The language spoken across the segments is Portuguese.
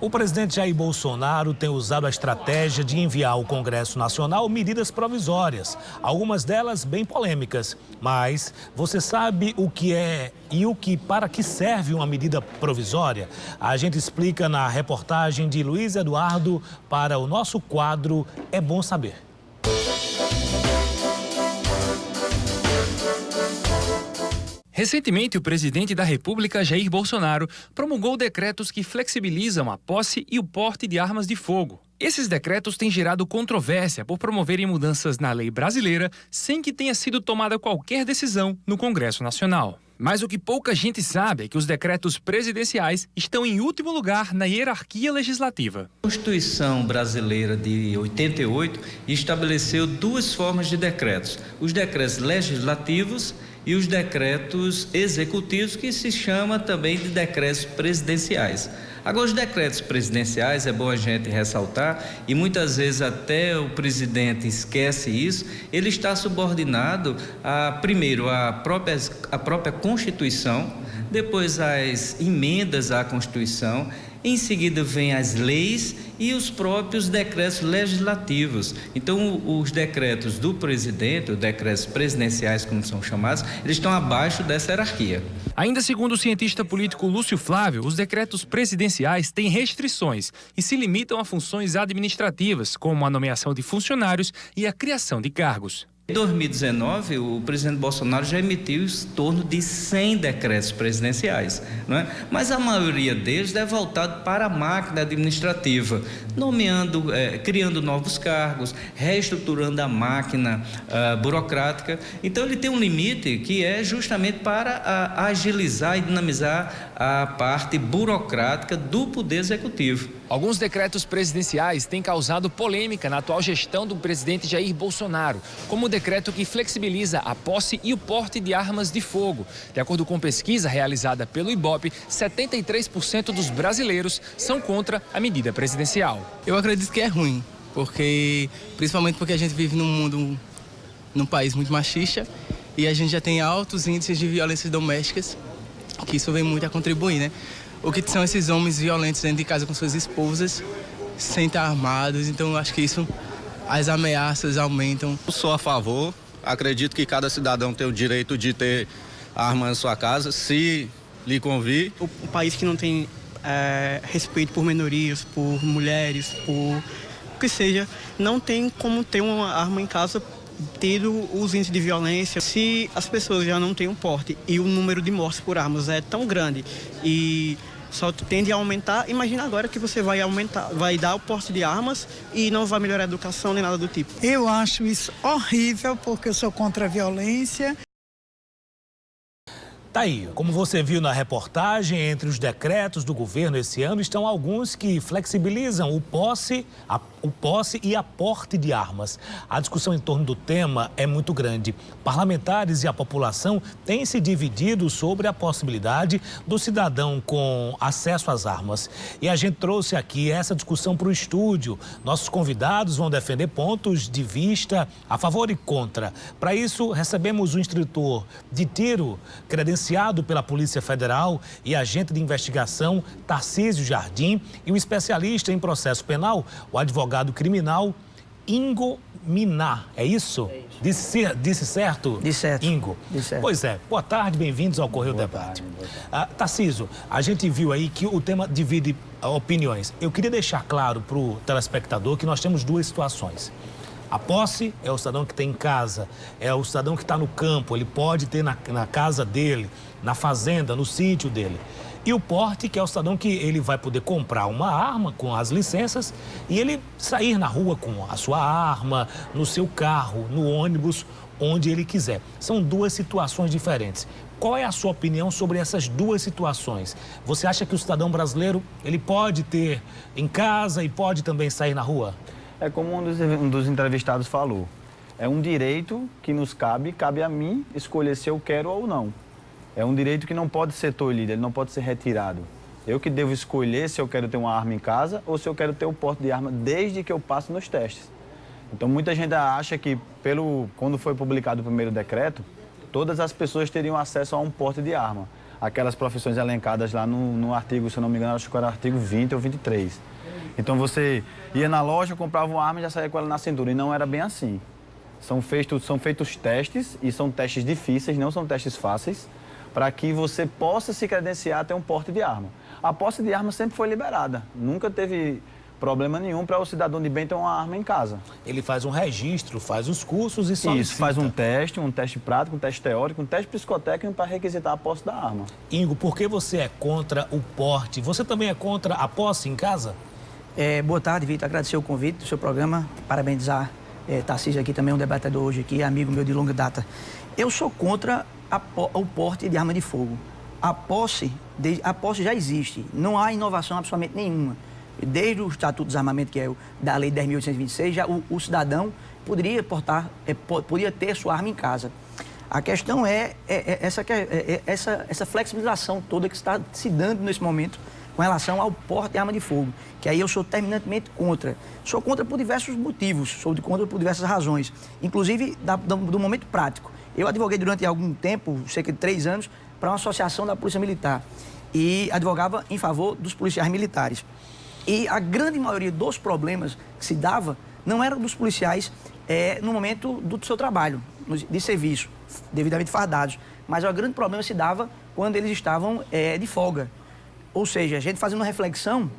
O presidente Jair Bolsonaro tem usado a estratégia de enviar ao Congresso Nacional medidas provisórias, algumas delas bem polêmicas. Mas você sabe o que é e para que serve uma medida provisória? A gente explica na reportagem de Luiz Eduardo para o nosso quadro É Bom Saber. Recentemente, o presidente da República, Jair Bolsonaro, promulgou decretos que flexibilizam a posse e o porte de armas de fogo. Esses decretos têm gerado controvérsia por promoverem mudanças na lei brasileira sem que tenha sido tomada qualquer decisão no Congresso Nacional. Mas o que pouca gente sabe é que os decretos presidenciais estão em último lugar na hierarquia legislativa. A Constituição brasileira de 88 estabeleceu duas formas de decretos: os decretos legislativos e os decretos executivos, que se chama também de decretos presidenciais. Agora, os decretos presidenciais, é bom a gente ressaltar, e muitas vezes até o presidente esquece isso, ele está subordinado primeiro à própria Constituição, depois às emendas à Constituição, em seguida vem as leis e os próprios decretos legislativos. Então, os decretos do presidente, os decretos presidenciais, como são chamados, eles estão abaixo dessa hierarquia. Ainda segundo o cientista político Lúcio Flávio, os decretos presidenciais têm restrições e se limitam a funções administrativas, como a nomeação de funcionários e a criação de cargos. Em 2019, o presidente Bolsonaro já emitiu em torno de 100 decretos presidenciais, não é? Mas a maioria deles é voltado para a máquina administrativa, criando novos cargos, reestruturando a máquina burocrática. Então, ele tem um limite que é justamente para agilizar e dinamizar a parte burocrática do Poder Executivo. Alguns decretos presidenciais têm causado polêmica na atual gestão do presidente Jair Bolsonaro, como o decreto que flexibiliza a posse e o porte de armas de fogo. De acordo com pesquisa realizada pelo IBOP, 73% dos brasileiros são contra a medida presidencial. Eu acredito que é ruim, principalmente porque a gente vive num país muito machista e a gente já tem altos índices de violências domésticas, que isso vem muito a contribuir, né? O que são esses homens violentos dentro de casa com suas esposas, sem estar armados. Então, eu acho que as ameaças aumentam. Eu sou a favor, acredito que cada cidadão tem o direito de ter arma na sua casa, se lhe convir. Um país que não tem respeito por minorias, por mulheres, por o que seja, não tem como ter uma arma em casa, tendo os índices de violência. Se as pessoas já não têm um porte e o número de mortes por armas é tão grande e só tende a aumentar, imagina agora que você vai dar o porte de armas e não vai melhorar a educação nem nada do tipo. Eu acho isso horrível, porque eu sou contra a violência. Tá aí, como você viu na reportagem, entre os decretos do governo esse ano estão alguns que flexibilizam o posse e a porte de armas. A discussão em torno do tema é muito grande. Parlamentares e a população têm se dividido sobre a possibilidade do cidadão com acesso às armas. E a gente trouxe aqui essa discussão para o estúdio. Nossos convidados vão defender pontos de vista a favor e contra. Para isso, recebemos o instrutor de tiro credenciado pela Polícia Federal e agente de investigação Tarcísio Jardim e o especialista em processo penal, o advogado criminal Ingo Minar. É isso? Disse certo? Disse certo. Ingo. Disse certo. Pois é. Boa tarde, bem-vindos ao Correio Debate. Tarcísio, a gente viu aí que o tema divide opiniões. Eu queria deixar claro para o telespectador que nós temos duas situações. A posse é o cidadão que tem em casa, é o cidadão que está no campo, ele pode ter na casa dele, na fazenda, no sítio dele. E o porte, que é o cidadão que ele vai poder comprar uma arma com as licenças e ele sair na rua com a sua arma, no seu carro, no ônibus, onde ele quiser. São duas situações diferentes. Qual é a sua opinião sobre essas duas situações? Você acha que o cidadão brasileiro ele pode ter em casa e pode também sair na rua? É como um dos entrevistados falou. É um direito que nos cabe a mim escolher se eu quero ou não. É um direito que não pode ser tolhido, ele não pode ser retirado. Eu que devo escolher se eu quero ter uma arma em casa ou se eu quero ter o porte de arma desde que eu passe nos testes. Então, muita gente acha que, quando foi publicado o primeiro decreto, todas as pessoas teriam acesso a um porte de arma. aquelas profissões elencadas lá no artigo, se eu não me engano, acho que era o artigo 20 ou 23. Então você ia na loja, comprava uma arma e já saía com ela na cintura. E não era bem assim. São feitos testes, e são testes difíceis, não são testes fáceis, para que você possa se credenciar a ter um porte de arma. A posse de arma sempre foi liberada. Nunca teve problema nenhum para o cidadão de bem ter uma arma em casa. Ele faz um registro, faz os cursos e solicita. Isso, faz um teste prático, um teste teórico, um teste psicotécnico para requisitar a posse da arma. Ingo, por que você é contra o porte? Você também é contra a posse em casa? Boa tarde, Vitor. Agradecer o convite do seu programa. Parabenizar Tarcísio aqui também, um debatedor hoje aqui, amigo meu de longa data. Eu sou contra o porte de arma de fogo. A posse já existe. Não há inovação absolutamente nenhuma. Desde o Estatuto de Desarmamento, que é da Lei 10.826, já o cidadão poderia ter sua arma em casa. A questão é essa flexibilização toda que está se dando nesse momento com relação ao porte de arma de fogo, que aí eu sou terminantemente contra. Sou contra por diversos motivos, sou contra por diversas razões, inclusive do momento prático. Eu advoguei durante algum tempo, cerca de 3 anos, para uma associação da Polícia Militar e advogava em favor dos policiais militares. E a grande maioria dos problemas que se dava não eram dos policiais no momento do seu trabalho, de serviço, devidamente fardados, mas o grande problema se dava quando eles estavam de folga. Ou seja, a gente fazendo uma reflexão,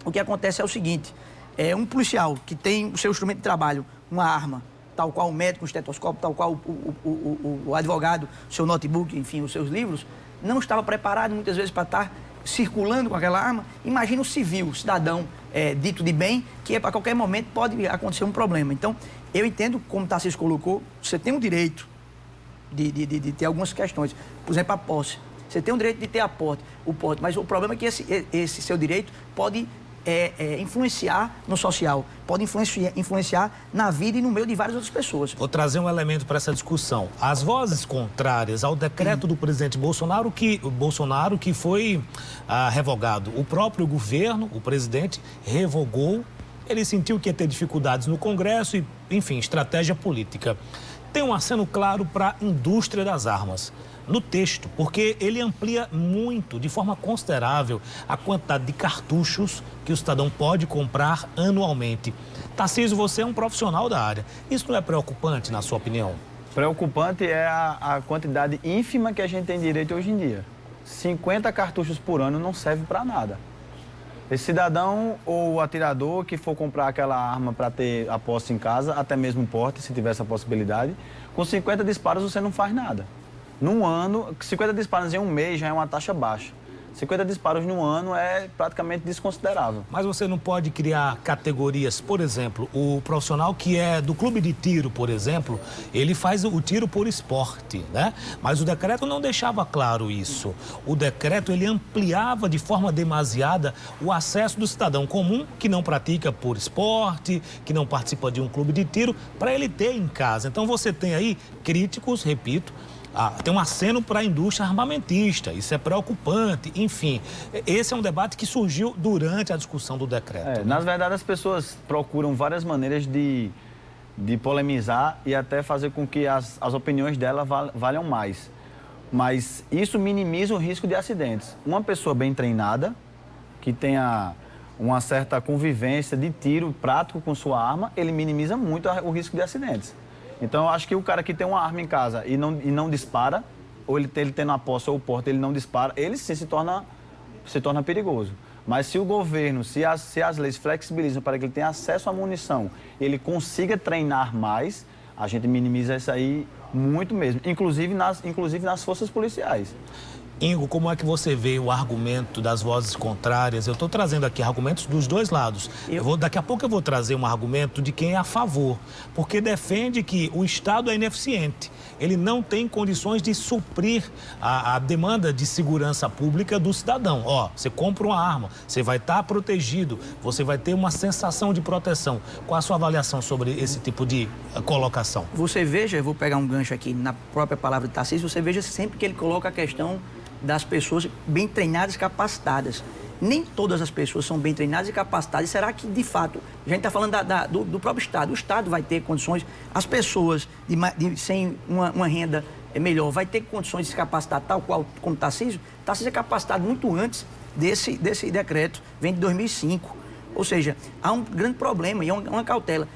o que acontece é o seguinte, um policial que tem o seu instrumento de trabalho, uma arma, tal qual o médico, o estetoscópio, tal qual o advogado, o seu notebook, enfim, os seus livros, não estava preparado muitas vezes para estar circulando com aquela arma. Imagina o civil, o cidadão dito de bem, que a qualquer momento pode acontecer um problema. Então, eu entendo, como o Tarcísio colocou, você tem o direito de ter algumas questões. Por exemplo, a posse. Você tem o direito de ter o porte, mas o problema é que esse seu direito pode influenciar no social, pode influenciar na vida e no meio de várias outras pessoas. Vou trazer um elemento para essa discussão. As vozes contrárias ao decreto do presidente Bolsonaro que foi revogado. O próprio governo, o presidente, revogou. Ele sentiu que ia ter dificuldades no Congresso e, enfim, estratégia política. Tem um aceno claro para a indústria das armas no texto, porque ele amplia muito, de forma considerável, a quantidade de cartuchos que o cidadão pode comprar anualmente. Tarcísio, você é um profissional da área. Isso não é preocupante, na sua opinião? Preocupante é a quantidade ínfima que a gente tem direito hoje em dia. 50 cartuchos por ano não serve para nada. Esse cidadão ou o atirador que for comprar aquela arma para ter a posse em casa, até mesmo porte, se tiver essa possibilidade, com 50 disparos você não faz nada. Num ano, 50 disparos em um mês já é uma taxa baixa. 50 disparos num ano é praticamente desconsiderável. Mas você não pode criar categorias, por exemplo, o profissional que é do clube de tiro, por exemplo, ele faz o tiro por esporte, né? Mas o decreto não deixava claro isso. O decreto, ele ampliava de forma demasiada o acesso do cidadão comum, que não pratica por esporte, que não participa de um clube de tiro, para ele ter em casa. Então você tem aí críticos, repito, tem um aceno para a indústria armamentista, isso é preocupante, enfim. Esse é um debate que surgiu durante a discussão do decreto. Na verdade, as pessoas procuram várias maneiras de polemizar e até fazer com que as opiniões dela valham mais. Mas isso minimiza o risco de acidentes. Uma pessoa bem treinada, que tenha uma certa convivência de tiro prático com sua arma, ele minimiza muito o risco de acidentes. Então, eu acho que o cara que tem uma arma em casa e não dispara, ou ele tendo a posse ou o porte, ele não dispara, ele sim se torna perigoso. Mas se o governo, se as leis flexibilizam para que ele tenha acesso à munição, ele consiga treinar mais, a gente minimiza isso aí muito mesmo, inclusive nas forças policiais. Ingo, como é que você vê o argumento das vozes contrárias? Eu estou trazendo aqui argumentos dos dois lados. Daqui a pouco eu vou trazer um argumento de quem é a favor, porque defende que o Estado é ineficiente. Ele não tem condições de suprir a demanda de segurança pública do cidadão. Você compra uma arma, você vai estar protegido, você vai ter uma sensação de proteção. Qual a sua avaliação sobre esse tipo de colocação? Você veja, eu vou pegar um gancho aqui na própria palavra de Tarcísio, você veja sempre que ele coloca a questão das pessoas bem treinadas e capacitadas. Nem todas as pessoas são bem treinadas e capacitadas. E será que, de fato, a gente está falando do próprio Estado. O Estado vai ter condições, as pessoas sem uma renda melhor, vai ter condições de se capacitar tal qual como Tarcísio. Tarcísio é capacitado muito antes desse decreto, vem de 2005. Ou seja, há um grande problema e é uma cautela.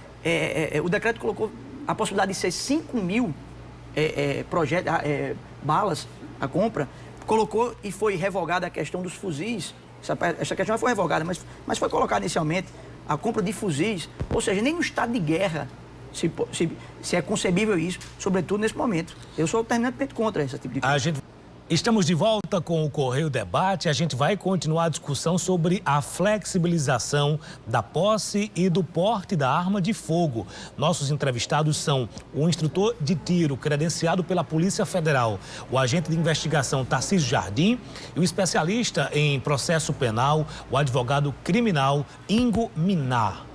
O decreto colocou a possibilidade de ser 5 mil balas a compra, colocou e foi revogada a questão dos fuzis. Essa questão foi revogada, mas foi colocada inicialmente a compra de fuzis. Ou seja, nem no estado de guerra se é concebível isso, sobretudo nesse momento. Eu sou terminantemente contra esse tipo de coisa. Estamos de volta com o Correio Debate. A gente vai continuar a discussão sobre a flexibilização da posse e do porte da arma de fogo. Nossos entrevistados são o instrutor de tiro credenciado pela Polícia Federal, o agente de investigação Tarcísio Jardim e o especialista em processo penal, o advogado criminal Ingo Minar.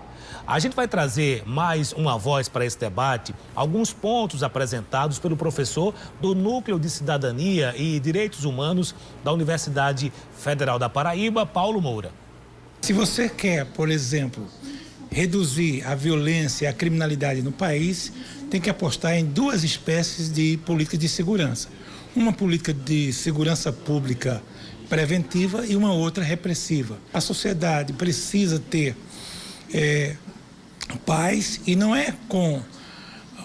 A gente vai trazer mais uma voz para esse debate, alguns pontos apresentados pelo professor do Núcleo de Cidadania e Direitos Humanos da Universidade Federal da Paraíba, Paulo Moura. Se você quer, por exemplo, reduzir a violência e a criminalidade no país, tem que apostar em duas espécies de política de segurança. Uma política de segurança pública preventiva e uma outra repressiva. A sociedade precisa ter paz, e não é com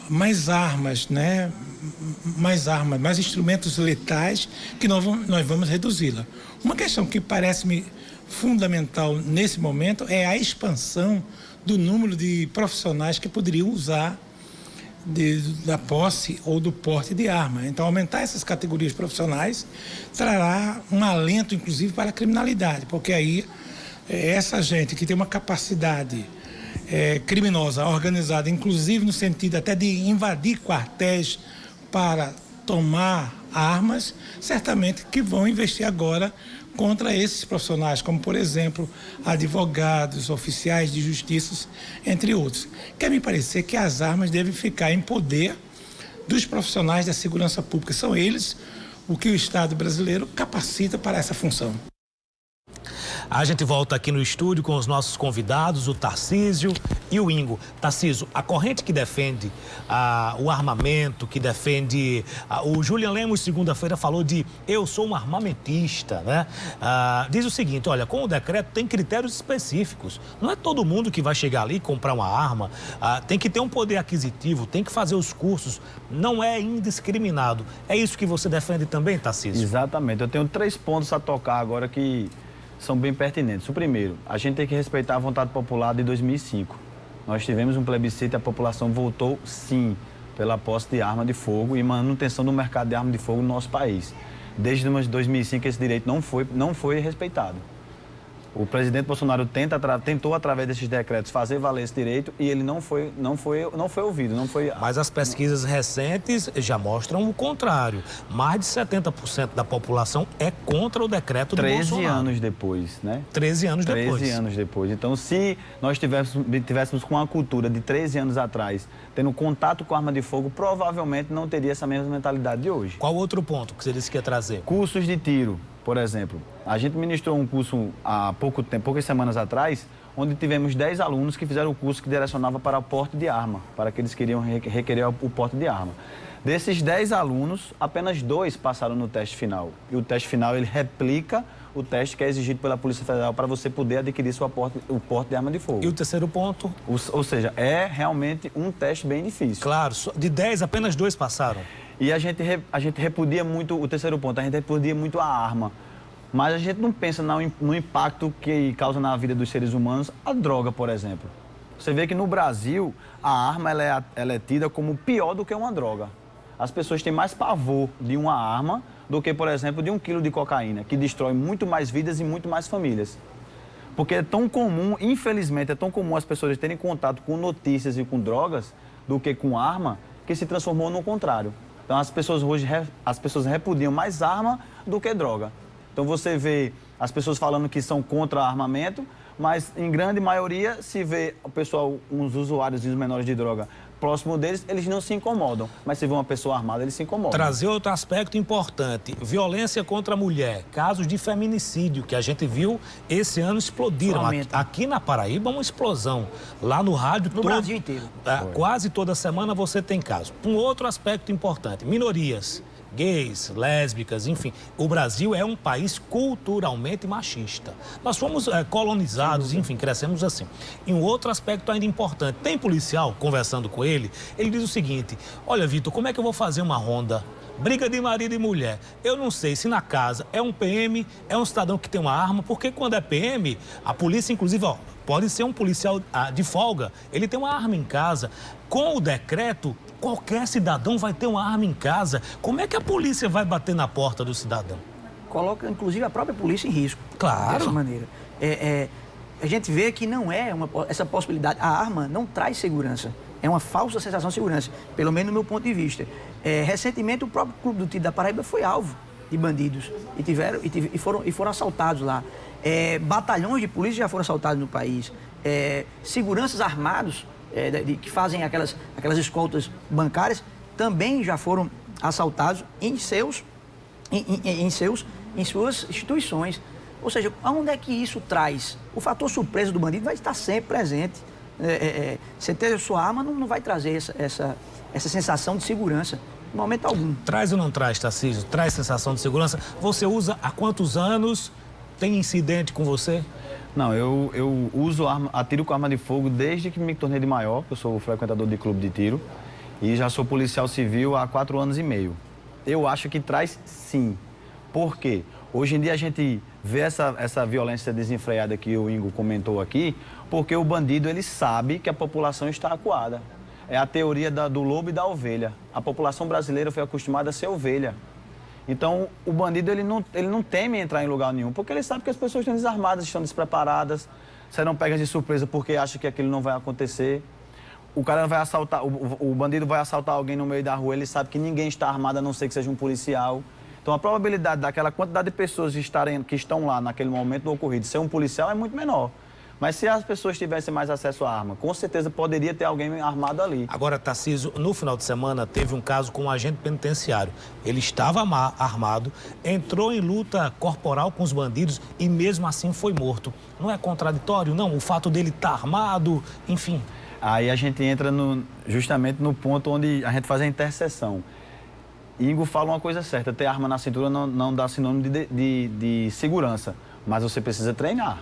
mais armas, né? Mais instrumentos letais que nós vamos reduzi-la. Uma questão que parece-me fundamental nesse momento é a expansão do número de profissionais que poderiam usar da posse ou do porte de arma. Então, aumentar essas categorias profissionais trará um alento, inclusive, para a criminalidade, porque aí essa gente que tem uma capacidade criminosa organizada, inclusive no sentido até de invadir quartéis para tomar armas, certamente que vão investir agora contra esses profissionais, como, por exemplo, advogados, oficiais de justiça, entre outros. Quer me parecer que as armas devem ficar em poder dos profissionais da segurança pública. São eles o que o Estado brasileiro capacita para essa função. A gente volta aqui no estúdio com os nossos convidados, o Tarcísio e o Ingo. Tarcísio, a corrente que defende o armamento, que defende... o Julian Lemos, segunda-feira, falou de eu sou um armamentista, né? Diz o seguinte, olha, com o decreto tem critérios específicos. Não é todo mundo que vai chegar ali e comprar uma arma. Tem que ter um poder aquisitivo, tem que fazer os cursos. Não é indiscriminado. É isso que você defende também, Tarcísio? Exatamente. Eu tenho 3 pontos a tocar agora que são bem pertinentes. O primeiro, a gente tem que respeitar a vontade popular de 2005. Nós tivemos um plebiscito e a população votou sim pela posse de arma de fogo e manutenção do mercado de arma de fogo no nosso país. Desde 2005 esse direito não foi respeitado. O presidente Bolsonaro tentou, através desses decretos, fazer valer esse direito e ele não foi ouvido. Mas as pesquisas recentes já mostram o contrário. Mais de 70% da população é contra o decreto do Bolsonaro. 13 anos depois, né? 13 anos depois. 13 anos depois. Então, se nós tivéssemos com a cultura de 13 anos atrás, tendo contato com arma de fogo, provavelmente não teria essa mesma mentalidade de hoje. Qual outro ponto que você disse que ia trazer? Cursos de tiro. Por exemplo, a gente ministrou um curso há poucas semanas atrás, onde tivemos 10 alunos que fizeram o curso que direcionava para o porte de arma, para que eles queriam requerer o porte de arma. Desses 10 alunos, apenas 2 passaram no teste final. E o teste final, ele replica o teste que é exigido pela Polícia Federal para você poder adquirir o porte de arma de fogo. E o terceiro ponto? Ou seja, é realmente um teste bem difícil. Claro, de 10, apenas 2 passaram. E a gente repudia muito, o terceiro ponto, a gente repudia muito a arma. Mas a gente não pensa no impacto que causa na vida dos seres humanos a droga, por exemplo. Você vê que no Brasil, a arma ela é tida como pior do que uma droga. As pessoas têm mais pavor de uma arma do que, por exemplo, de 1 quilo de cocaína, que destrói muito mais vidas e muito mais famílias. Porque é tão comum, infelizmente, é tão comum as pessoas terem contato com notícias e com drogas do que com arma, que se transformou no contrário. Então, as pessoas hoje repudiam mais arma do que droga. Então, você vê as pessoas falando que são contra armamento, mas, em grande maioria, se vê o pessoal, uns usuários menores de droga, próximo deles, eles não se incomodam. Mas se vê uma pessoa armada, eles se incomodam. Trazer outro aspecto importante, violência contra a mulher, casos de feminicídio que a gente viu esse ano explodiram. Aqui na Paraíba, uma explosão. Lá no rádio... No Brasil inteiro. Quase toda semana você tem caso. Um outro aspecto importante, minorias. Gays, lésbicas, enfim. O Brasil é um país culturalmente machista. Nós fomos colonizados, enfim, crescemos assim. E um outro aspecto ainda importante, tem policial conversando com ele, ele diz o seguinte: olha, Vitor, como é que eu vou fazer uma ronda? Briga de marido e mulher. Eu não sei se na casa é um PM, é um cidadão que tem uma arma, porque quando é PM, a polícia, inclusive, pode ser um policial de folga, ele tem uma arma em casa. Com o decreto, qualquer cidadão vai ter uma arma em casa. Como é que a polícia vai bater na porta do cidadão? Coloca, inclusive, a própria polícia em risco. Claro. Dessa maneira. A gente vê que não é essa possibilidade. A arma não traz segurança. É uma falsa sensação de segurança, pelo menos no meu ponto de vista. Recentemente, o próprio Clube do Tiro da Paraíba foi alvo de bandidos e foram assaltados lá. Batalhões de polícia já foram assaltados no país. Seguranças armados que fazem aquelas escoltas bancárias também já foram assaltados em suas instituições. Ou seja, aonde é que isso traz? O fator surpresa do bandido vai estar sempre presente. Você ter a sua arma não vai trazer essa sensação de segurança, em momento algum. Traz ou não traz, Tarcísio? Traz sensação de segurança? Você usa há quantos anos? Tem incidente com você? Não, eu uso atiro com arma de fogo desde que me tornei de maior, eu sou frequentador de clube de tiro e já sou policial civil há 4 anos e meio. Eu acho que traz sim. Por quê? Hoje em dia a gente vê essa violência desenfreada que o Ingo comentou aqui, porque o bandido ele sabe que a população está acuada. É a teoria do lobo e da ovelha. A população brasileira foi acostumada a ser ovelha. Então, o bandido ele não teme entrar em lugar nenhum, porque ele sabe que as pessoas estão desarmadas, estão despreparadas, serão pegas de surpresa porque acha que aquilo não vai acontecer. O cara vai assaltar, o bandido vai assaltar alguém no meio da rua, ele sabe que ninguém está armado a não ser que seja um policial. Então, a probabilidade daquela quantidade de pessoas que estão lá naquele momento do ocorrido ser um policial é muito menor. Mas se as pessoas tivessem mais acesso à arma, com certeza poderia ter alguém armado ali. Agora, Tarcísio, no final de semana teve um caso com um agente penitenciário. Ele estava armado, entrou em luta corporal com os bandidos e mesmo assim foi morto. Não é contraditório, não? O fato dele estar armado, enfim. Aí a gente entra justamente no ponto onde a gente faz a interseção. Ingo fala uma coisa certa, ter arma na cintura não dá sinônimo de segurança, mas você precisa treinar.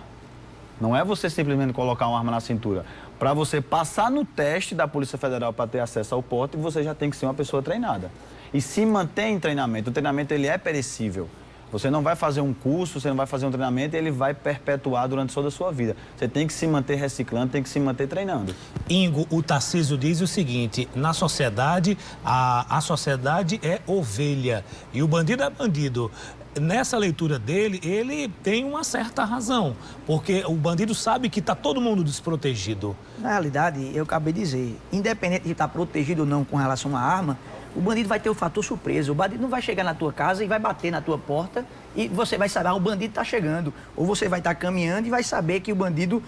Não é você simplesmente colocar uma arma na cintura. Para você passar no teste da Polícia Federal para ter acesso ao porte, você já tem que ser uma pessoa treinada. E se manter em treinamento. O treinamento ele é perecível. Você não vai fazer um curso, você não vai fazer um treinamento e ele vai perpetuar durante toda a sua vida. Você tem que se manter reciclando, tem que se manter treinando. Ingo, o Tarcísio diz o seguinte: na sociedade, a sociedade é ovelha e o bandido é bandido. Nessa leitura dele, ele tem uma certa razão, porque o bandido sabe que está todo mundo desprotegido. Na realidade, eu acabei de dizer, independente de estar protegido ou não com relação à arma, o bandido vai ter o fator surpresa. O bandido não vai chegar na tua casa e vai bater na tua porta e você vai saber, o bandido está chegando. Ou você vai estar caminhando e vai saber que o bandido,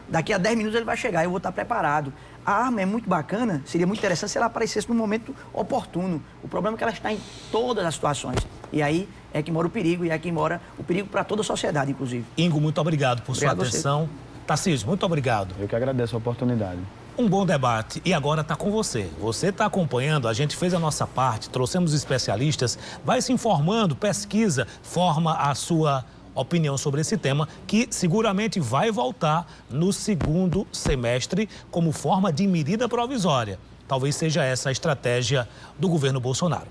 daqui a 10 minutos ele vai chegar, eu vou estar preparado. A arma é muito bacana, seria muito interessante se ela aparecesse no momento oportuno. O problema é que ela está em todas as situações. E aí é que mora o perigo, e é que mora o perigo para toda a sociedade, inclusive. Ingo, muito obrigado por sua atenção. Tarcísio, muito obrigado. Eu que agradeço a oportunidade. Um bom debate e agora está com você. Você está acompanhando, a gente fez a nossa parte, trouxemos especialistas, vai se informando, pesquisa, forma a sua opinião sobre esse tema, que seguramente vai voltar no segundo semestre como forma de medida provisória. Talvez seja essa a estratégia do governo Bolsonaro.